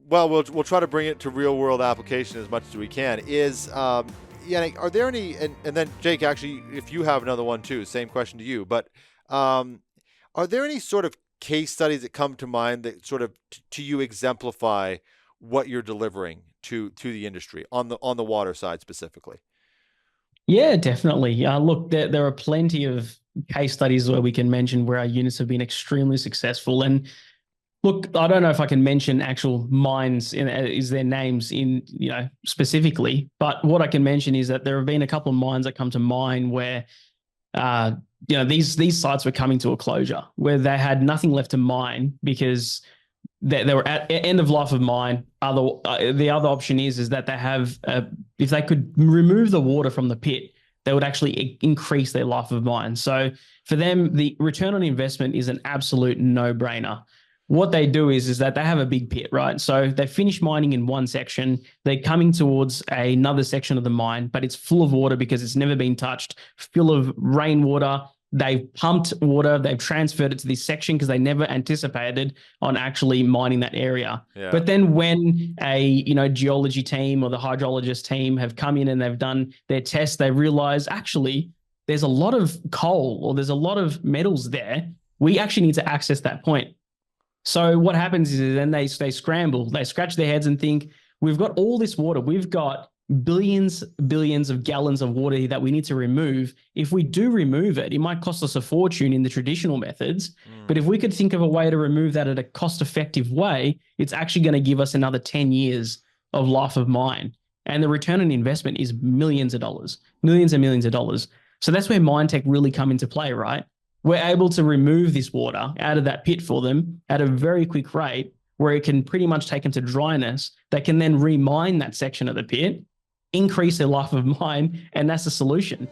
well, we'll try to bring it to real world application as much as we can. Is Yannick, are there any, and then Jake, actually, if you have another one too, same question to you, but are there any sort of case studies that come to mind that sort of to you exemplify what you're delivering to the industry on the water side specifically? Yeah, definitely. Look, there are plenty of case studies where we can mention where our units have been extremely successful. And look, I don't know if I can mention actual mines is their names in, specifically, but what I can mention is that there have been a couple of mines that come to mind where, these sites were coming to a closure where they had nothing left to mine because they were at end of life of mine. The other option is that they have, if they could remove the water from the pit, they would actually increase their life of mine. So for them, the return on investment is an absolute no-brainer. What they do is that they have a big pit, right? So they finish mining in one section. They're coming towards another section of the mine, but it's full of water because it's never been touched, full of rainwater. They've pumped water. They've transferred it to this section because they never anticipated on actually mining that area. Yeah. But then when a geology team or the hydrologist team have come in and they've done their tests, they realize actually there's a lot of coal or there's a lot of metals there. We actually need to access that point. So what happens is then they scramble, they scratch their heads and think, we've got all this water. We've got billions of gallons of water that we need to remove. If we do remove it, it might cost us a fortune in the traditional methods. But if we could think of a way to remove that at a cost-effective way, it's actually going to give us another 10 years of life of mine. And the return on investment is millions of dollars, millions and millions of dollars. So that's where Minetek really come into play, right? We're able to remove this water out of that pit for them at a very quick rate where it can pretty much take them to dryness. They can then remine that section of the pit, increase their life of mine, and that's the solution.